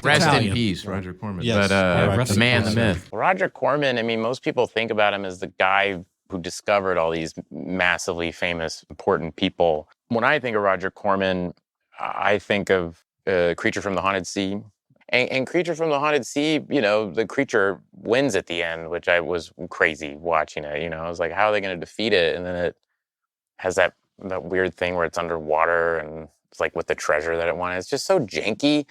Rest Italian. in peace, Roger Corman. Yes. But the man, the myth. Roger Corman, I mean, most people think about him as the guy who discovered all these massively famous, important people. When I think of Roger Corman, I think of Creature from the Haunted Sea. And Creature from the Haunted Sea, you know, the creature wins at the end, which I was crazy watching it. You know, I was like, how are they going to defeat it? And then it has that weird thing where it's underwater and it's like with the treasure that it wanted. It's just so janky,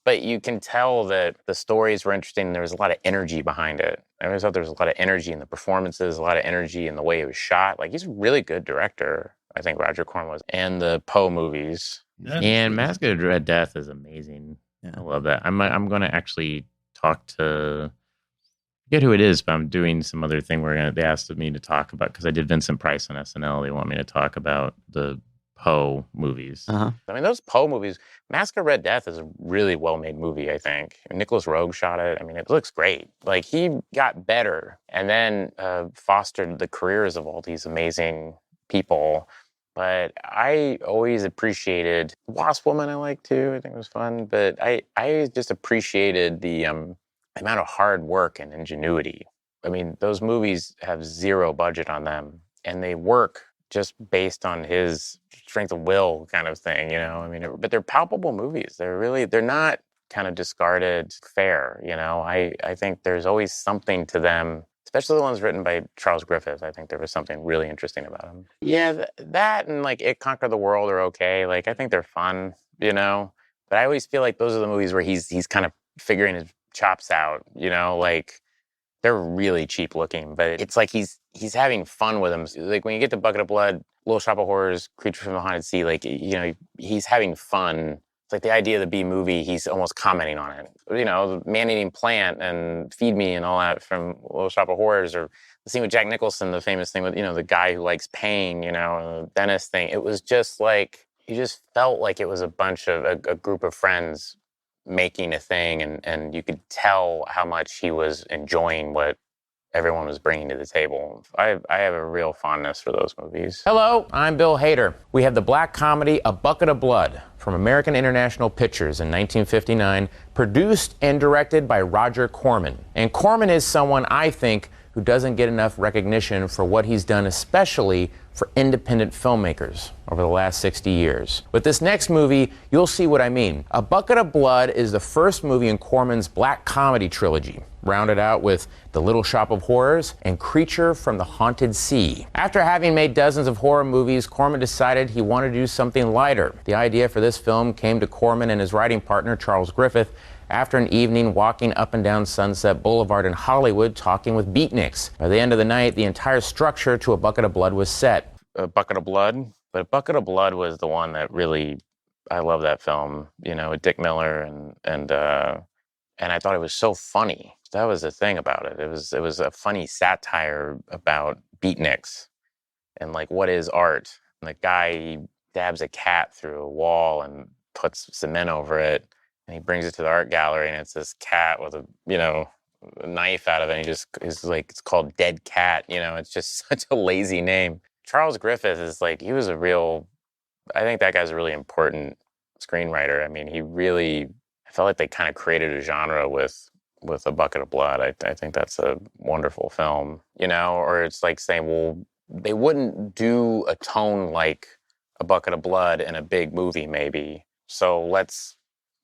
but you can tell that the stories were interesting. And there was a lot of energy behind it. I always thought there was a lot of energy in the performances, a lot of energy in the way it was shot. Like, he's a really good director, I think Roger Corman was. And the Poe movies. Yeah. And Mask of Red Death is amazing. Yeah. I love that. I'm going to actually talk to, I forget who it is, but I'm doing some other thing where they asked me to talk about, because I did Vincent Price on SNL. They want me to talk about the Poe movies. Uh-huh. I mean, those Poe movies, Mask of Red Death is a really well-made movie, I think. Nicholas Roeg shot it. I mean, it looks great. Like, he got better and then fostered the careers of all these amazing people. But I always appreciated Wasp Woman. I like too. I think it was fun. But I just appreciated the amount of hard work and ingenuity. I mean, those movies have zero budget on them, and they work just based on his strength of will kind of thing, you know? I mean, but they're palpable movies. They're not kind of discarded fare, you know? I think there's always something to them, especially the ones written by Charles Griffith. I think there was something really interesting about them. Yeah, that and like It Conquered the World are okay. Like, I think they're fun, you know? But I always feel like those are the movies where he's kind of figuring his chops out, you know? Like, they're really cheap looking, but it's like he's having fun with them. Like, when you get to Bucket of Blood, Little Shop of Horrors, Creature from the Haunted Sea, like, you know, he's having fun. It's like the idea of the B movie, he's almost commenting on it. You know, the man-eating plant and Feed Me and all that from Little Shop of Horrors, or the scene with Jack Nicholson, the famous thing with, you know, the guy who likes pain, you know, the dentist thing. It was just like, you just felt like it was a bunch of, a group of friends making a thing, and you could tell how much he was enjoying what everyone was bringing to the table. I have a real fondness for those movies. Hello, I'm Bill Hader. We have the black comedy A Bucket of Blood from American International Pictures in 1959, produced and directed by Roger Corman. And Corman is someone, I think, who doesn't get enough recognition for what he's done, especially for independent filmmakers over the last 60 years. With this next movie, you'll see what I mean. A Bucket of Blood is the first movie in Corman's black comedy trilogy, rounded out with The Little Shop of Horrors and Creature from the Haunted Sea. After having made dozens of horror movies, Corman decided he wanted to do something lighter. The idea for this film came to Corman and his writing partner, Charles Griffith, after an evening walking up and down Sunset Boulevard in Hollywood talking with beatniks. By the end of the night, the entire structure to A Bucket of Blood was set. A Bucket of Blood? But A Bucket of Blood was the one that really, I love that film, you know, with Dick Miller, and I thought it was so funny. That was the thing about it. It was a funny satire about beatniks and like, what is art? And the guy dabs a cat through a wall and puts cement over it. And he brings it to the art gallery, and it's this cat with a knife out of it. And he just is like, it's called Dead Cat. You know, it's just such a lazy name. Charles Griffith is like, I think that guy's a really important screenwriter. I mean, I felt like they kind of created a genre with A Bucket of Blood. I think that's a wonderful film, you know, or it's like saying, well, they wouldn't do a tone like A Bucket of Blood in a big movie, maybe. So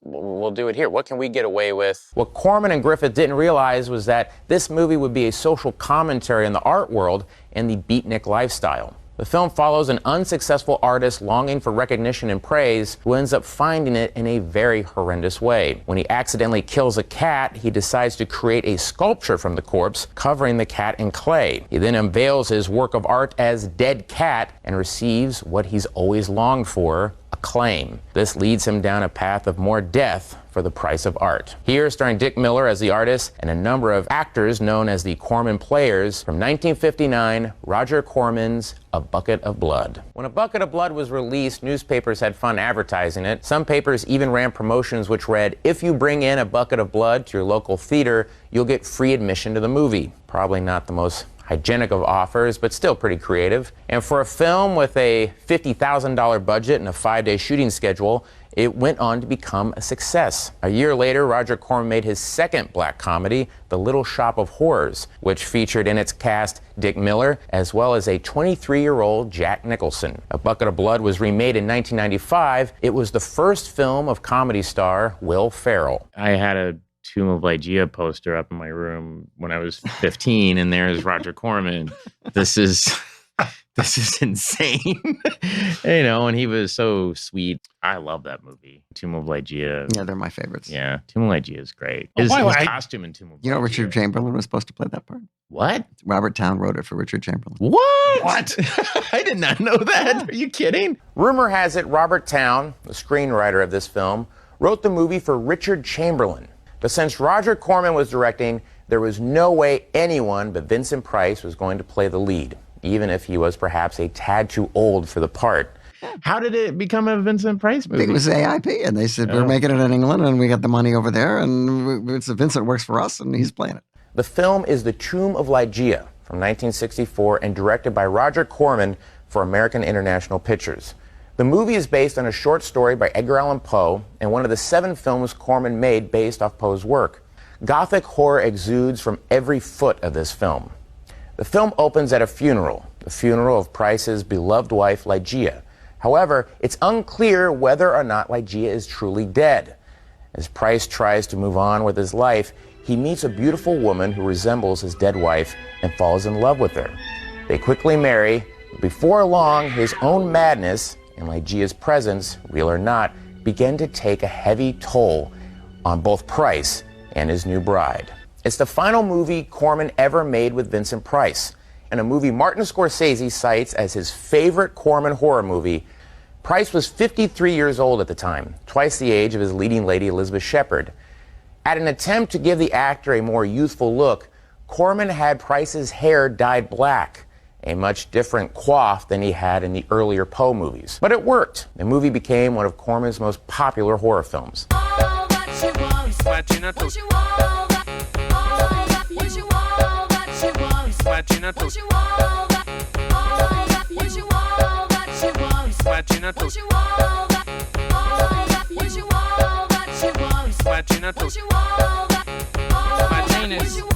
we'll do it here. What can we get away with? What Corman and Griffith didn't realize was that this movie would be a social commentary on the art world and the beatnik lifestyle. The film follows an unsuccessful artist longing for recognition and praise who ends up finding it in a very horrendous way. When he accidentally kills a cat, he decides to create a sculpture from the corpse, covering the cat in clay. He then unveils his work of art as Dead Cat and receives what he's always longed for, acclaim. This leads him down a path of more death for the price of art. Here, starring Dick Miller as the artist and a number of actors known as the Corman Players, from 1959, Roger Corman's A Bucket of Blood. When A Bucket of Blood was released, newspapers had fun advertising it. Some papers even ran promotions which read, if you bring in a bucket of blood to your local theater, you'll get free admission to the movie. Probably not the most hygienic of offers, but still pretty creative. And for a film with a $50,000 budget and a 5-day shooting schedule, it went on to become a success. A year later, Roger Corman made his second black comedy, The Little Shop of Horrors, which featured in its cast Dick Miller, as well as a 23-year-old Jack Nicholson. A Bucket of Blood was remade in 1995. It was the first film of comedy star Will Ferrell. I had a Tomb of Lygia poster up in my room when I was 15, and there's Roger Corman. This is insane. And he was so sweet. I love that movie, Tomb of Lygia. Yeah, they're my favorites. Yeah, Tomb of Lygia is great. His costume in Tomb of Lygia. Richard Chamberlain was supposed to play that part? What? Robert Towne wrote it for Richard Chamberlain. What? I did not know that. Are you kidding? Rumor has it Robert Towne, the screenwriter of this film, wrote the movie for Richard Chamberlain. But since Roger Corman was directing, there was no way anyone but Vincent Price was going to play the lead, even if he was perhaps a tad too old for the part. How did it become a Vincent Price movie? I think it was AIP, and they said, we're making it in England, and we got the money over there, and Vincent works for us, and he's playing it. The film is The Tomb of Lygia from 1964 and directed by Roger Corman for American International Pictures. The movie is based on a short story by Edgar Allan Poe and one of the 7 films Corman made based off Poe's work. Gothic horror exudes from every foot of this film. The film opens at a funeral, the funeral of Price's beloved wife, Lygia. However, it's unclear whether or not Lygia is truly dead. As Price tries to move on with his life, he meets a beautiful woman who resembles his dead wife and falls in love with her. They quickly marry. Before long, his own madness and Lygia's presence, real or not, began to take a heavy toll on both Price and his new bride. It's the final movie Corman ever made with Vincent Price, and a movie Martin Scorsese cites as his favorite Corman horror movie. Price was 53 years old at the time, twice the age of his leading lady Elizabeth Shepard. At an attempt to give the actor a more youthful look, Corman had Price's hair dyed black, a much different coif than he had in the earlier Poe movies. But it worked. The movie became one of Corman's most popular horror films. Martinez.